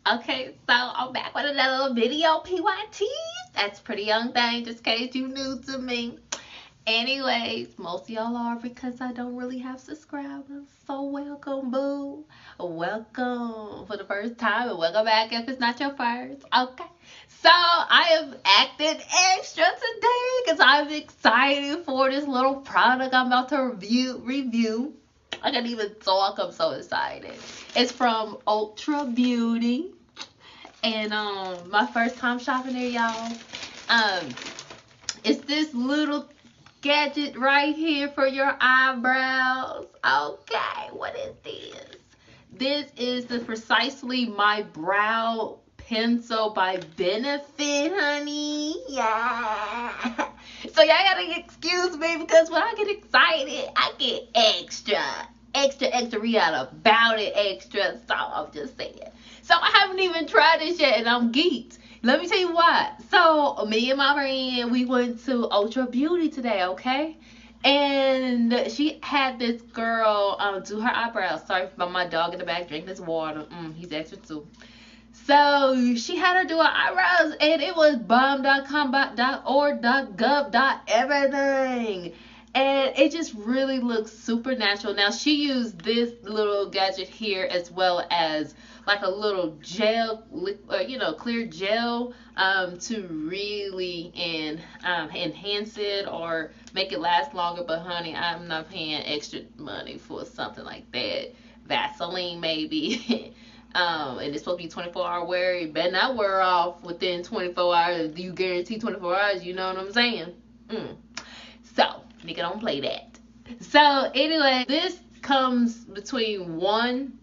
Okay, so I'm back with another video, PYT. That's pretty young thing, just in case you new to me. Anyways, most of y'all are because I don't really have subscribers. So welcome, boo. Welcome for the first time and welcome back if it's not your first. Okay. So I am acting extra today because I'm excited for this little product I'm about to review. I can't even talk, I'm so excited. It's from Ultra Beauty. And my first time shopping there, y'all. Um, it's this little gadget right here for your eyebrows. Okay, what is this? This is the Precisely My Brow Pencil by Benefit, honey. Yeah. So y'all gotta excuse me because when I get excited, I get extra Rihanna about it extra. So I'm just saying. So I haven't even tried this yet, and I'm geeked. Let me tell you why. So me and my friend, we went to Ultra Beauty today, okay? And she had this girl do her eyebrows. Sorry about my dog in the back drinking his water. He's extra too. So she had her do her eyebrows, and it was bomb.com, .org, .gov, everything. And it just really looks super natural. Now, she used this little gadget here as well as like a little gel, clear gel to really enhance it or make it last longer. But, honey, I'm not paying extra money for something like that. Vaseline, maybe. And it's supposed to be 24-hour wear. It better not wear off within 24 hours. You guarantee 24 hours, you know what I'm saying? So, nigga, don't play that. So, anyway, this comes between 1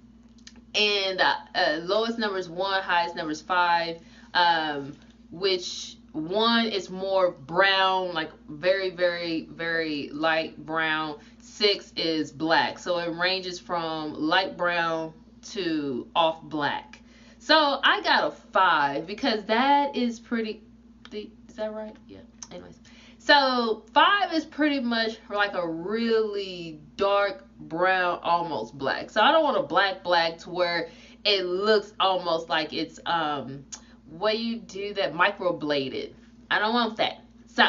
and lowest number is 1, highest number is 5. Which 1 is more brown, like very, very, very light brown. 6 is black. So, it ranges from light brown to off black. So I got a 5 because that is pretty. Is that right? Yeah. Anyways, so 5 is pretty much like a really dark brown, almost black. So I don't want a black to where it looks almost like it's what you do that microbladed. I don't want that. So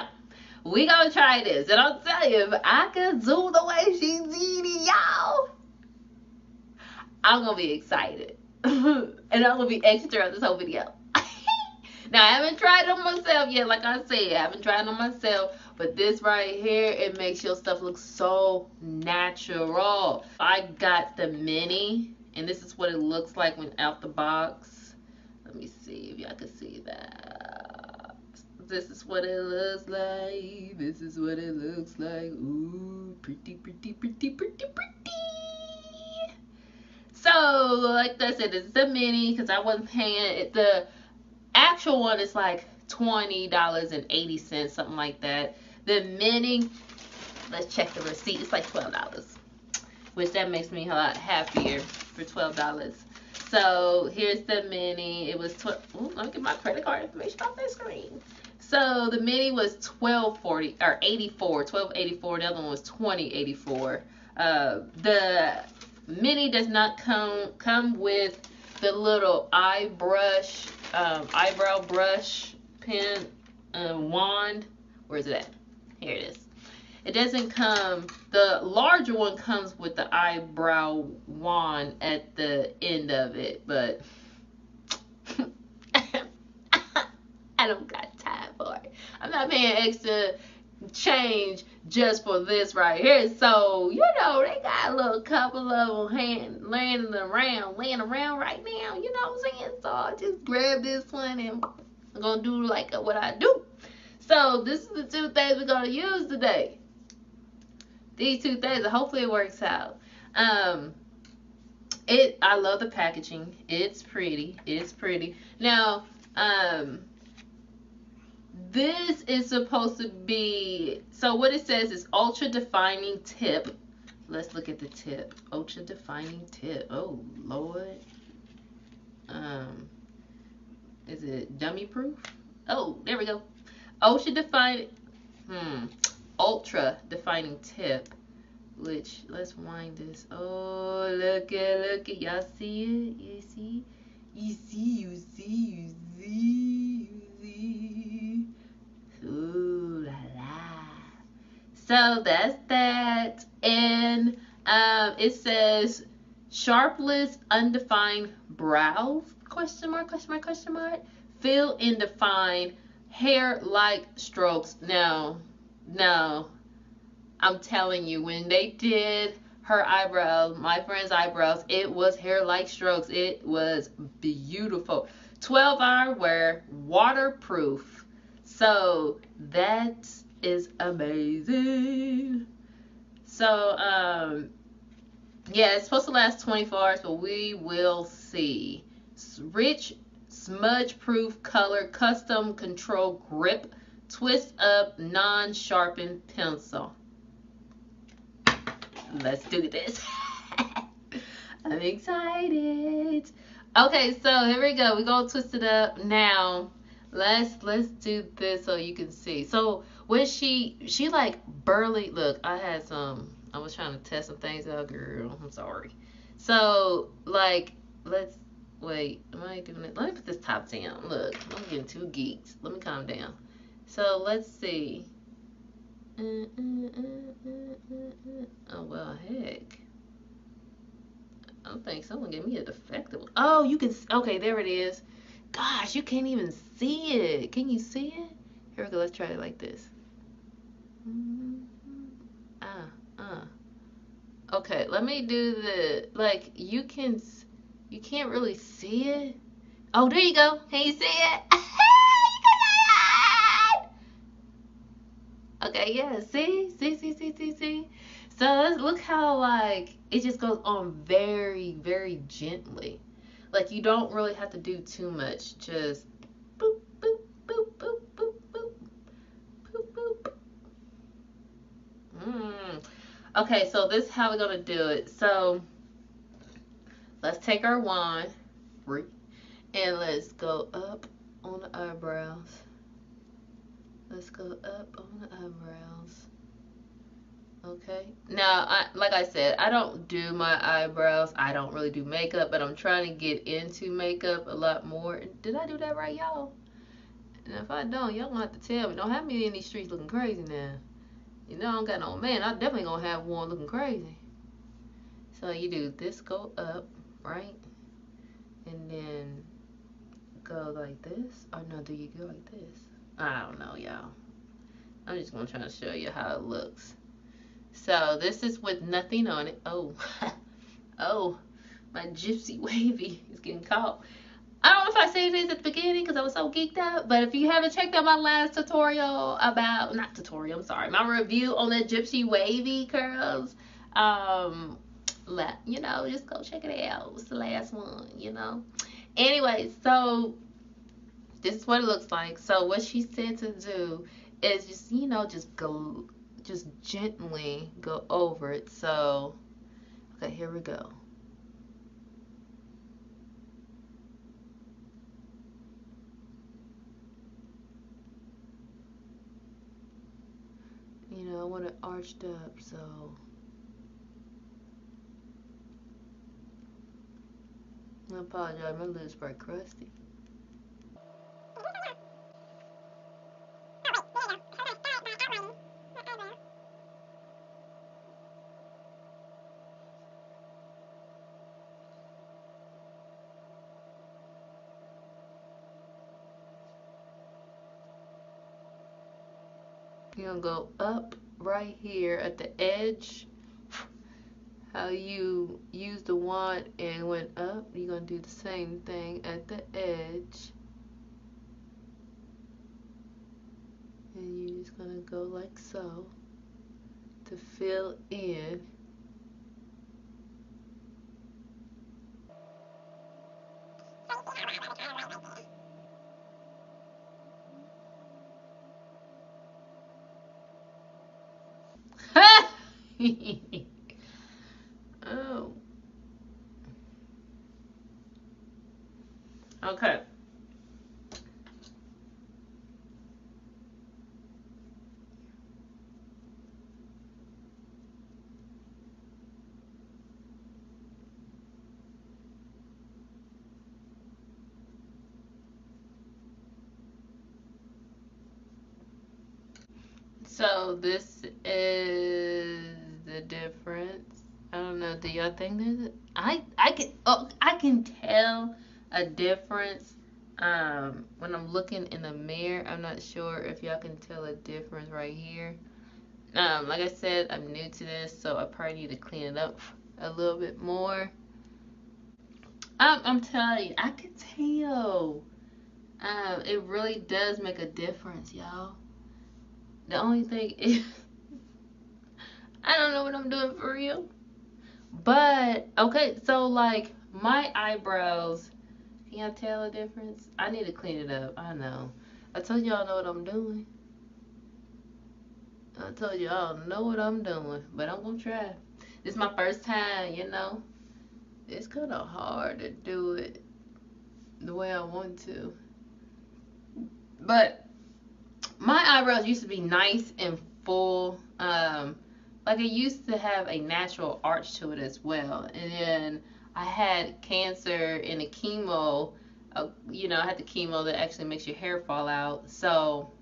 we gonna try this, and I'll tell you if I can do the way she did it, y'all, I'm gonna be excited. And I'm gonna be extra on this whole video. Now, I haven't tried it on myself yet. Like I said, I haven't tried it on myself. But this right here, it makes your stuff look so natural. I got the mini, and this is what it looks like when out the box. Let me see if y'all can see that. This is what it looks like. This is what it looks like. Ooh, pretty. So, like I said, it's the mini because I wasn't paying it. The actual one is like $20.80, something like that. The mini, let's check the receipt. It's like $12, which that makes me a lot happier for $12. So here's the mini. It was let me get my credit card information off that screen. So the mini was $12.40 or $84, $12.84. The other one was $20.84. The mini does not come with the little eyebrow brush pen wand. Where is it at? Here it is. It doesn't come. The larger one comes with the eyebrow wand at the end of it, but I don't got time for it. I'm not paying extra change just for this right here. So, they got a little couple of them laying around right now. You know what I'm saying? So, I just grab this one and I'm going to do like what I do. So, this is the 2 things we're going to use today. These 2 things, and hopefully it works out. I love the packaging. It's pretty. Now, this is supposed to be, so what it says is ultra defining tip. Let's look at the tip. Ultra defining tip. Oh, Lord. Is it dummy proof? Oh, there we go. Ultra defining tip. Which, let's wind this. Oh, look at, y'all see it? You see? You see, you see, you see, you see. Ooh la la. So that's that. And it says sharpless, undefined brows? Question mark, question mark, question mark. Fill in defined hair like strokes. No, no. I'm telling you, when they did her eyebrows, my friend's eyebrows, it was hair like strokes. It was beautiful. 12-hour wear, waterproof. So that is amazing. So, yeah, it's supposed to last 24 hours, but we will see. Rich, smudge proof color, custom control grip, twist up, non sharpened pencil. Let's do this. I'm excited. Okay, so here we go. We're gonna twist it up now. Let's do this so you can see. So when she like burly, look, I was trying to test some things out, girl. I'm sorry. So like let's wait, am I doing it? Let me put this top down. Look, I'm getting too geeked. Let me calm down. So let's see. Oh well, heck. I don't think someone gave me a defective. Oh, you can. Okay, there it is. Gosh, you can't even see it. Can you see it? Here we go. Let's try it like this. Okay, let me do the like. You can't really see it. Oh, there you go. Can you see it? Okay, yeah. See. So look how like it just goes on very, very gently. Like you don't really have to do too much. Just boop, boop, boop, boop, boop, boop, boop, boop. Okay, so this is how we're gonna do it. So let's take our wand and let's go up on the eyebrows. Let's go up on the eyebrows. Okay. Now, like I said, I don't do my eyebrows. I don't really do makeup, but I'm trying to get into makeup a lot more. Did I do that right, y'all? And if I don't, y'all gonna have to tell me. Don't have me in these streets looking crazy now. You know I don't got no man. I definitely gonna have one looking crazy. So you do this, go up, right? And then go like this. Or no, do you go like this? I don't know, y'all. I'm just gonna try to show you how it looks. So this is with nothing on it. Oh, oh, my gypsy wavy is getting caught. I don't know if I said this at the beginning because I was so geeked out, but if you haven't checked out my last tutorial about, not tutorial, I'm sorry, my review on the gypsy wavy curls, just go check it out. It's the last one, Anyway, so this is what it looks like. So what she said to do is just gently go over it. So, okay, here we go. I want it arched up, so I apologize, my lips are crusty. You're gonna go up right here at the edge. How you use the wand and went up, you're gonna do the same thing at the edge. And you're just gonna go like so to fill in. Oh. Okay. So this is the difference. I don't know. Do y'all think there's a, I can tell a difference when I'm looking in the mirror. I'm not sure if y'all can tell a difference right here. Like I said, I'm new to this, so I probably need to clean it up a little bit more. I'm telling you, I can tell. It really does make a difference, y'all. The only thing is, I don't know what I'm doing for real. But, okay, so like my eyebrows, can y'all tell a difference? I need to clean it up. I know. I told y'all I know what I'm doing. I told you I don't know what I'm doing, but I'm gonna try. This is my first time, you know. It's kind of hard to do it the way I want to. But my eyebrows used to be nice and full. Like it used to have a natural arch to it as well. And then I had cancer and a chemo. I had the chemo that actually makes your hair fall out. So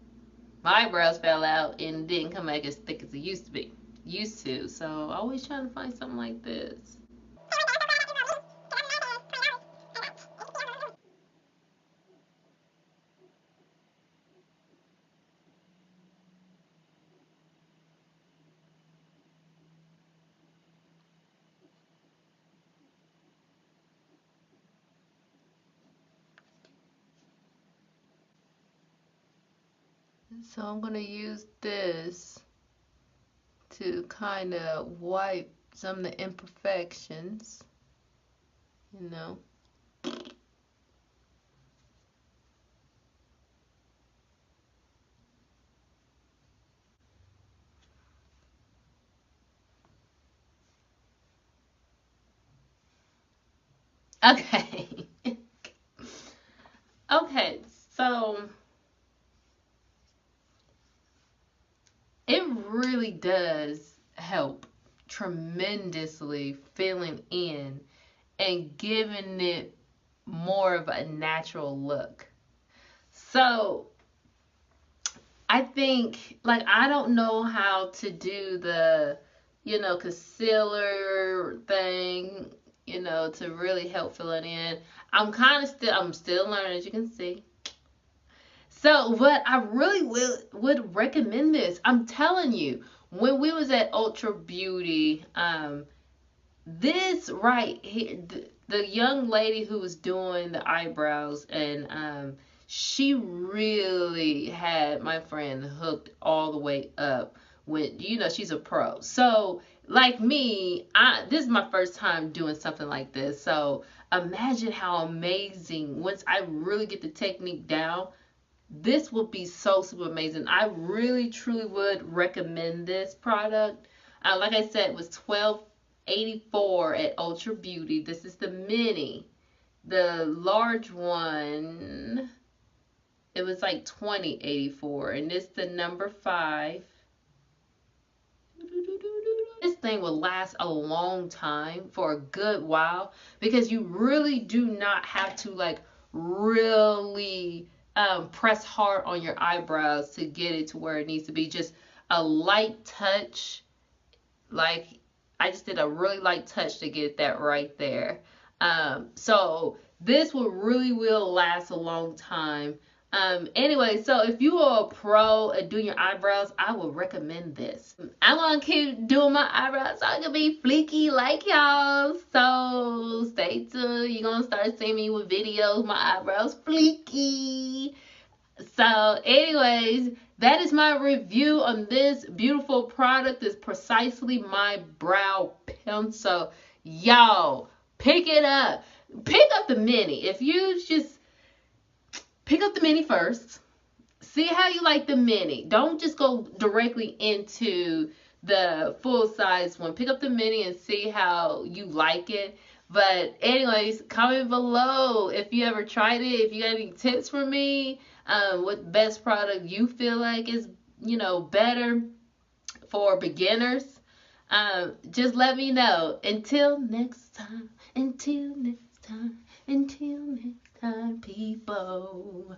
my eyebrows fell out and didn't come back as thick as it used to be. Used to. So always trying to find something like this. So I'm going to use this to kind of wipe some of the imperfections, you know. Okay. Okay, so it really does help tremendously filling in and giving it more of a natural look. So I think, like, I don't know how to do the, concealer thing, to really help fill it in. I'm still learning, as you can see. So, but I really would recommend this. I'm telling you, when we was at Ultra Beauty, this right here, the young lady who was doing the eyebrows, and she really had my friend hooked all the way up with, she's a pro. So, like me, this is my first time doing something like this. So, imagine how amazing once I really get the technique down. This would be so super amazing. I really truly would recommend this product. Like I said, it was $12.84 at Ultra Beauty. This is the mini. The large one, it was like $20.84, and this the number 5. This thing will last a long time, for a good while, because you really do not have to like really press hard on your eyebrows to get it to where it needs to be. Just a light touch, like I just did a really light touch to get that right there. So this will last a long time. Anyway, so if you are a pro at doing your eyebrows, I would recommend this. I want to keep doing my eyebrows so I can be fleeky like y'all. So stay tuned. You're going to start seeing me with videos, my eyebrows fleeky. So anyways, that is my review on this beautiful product. It's precisely my brow pencil. Y'all, pick it up. Pick up the mini. If you just pick up the mini first. See how you like the mini. Don't just go directly into the full size one. Pick up the mini and see how you like it. But anyways, comment below if you ever tried it. If you got any tips for me, what best product you feel like is, better for beginners. Just let me know. Until next time, people.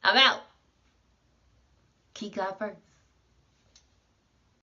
I'm out. Keep God first.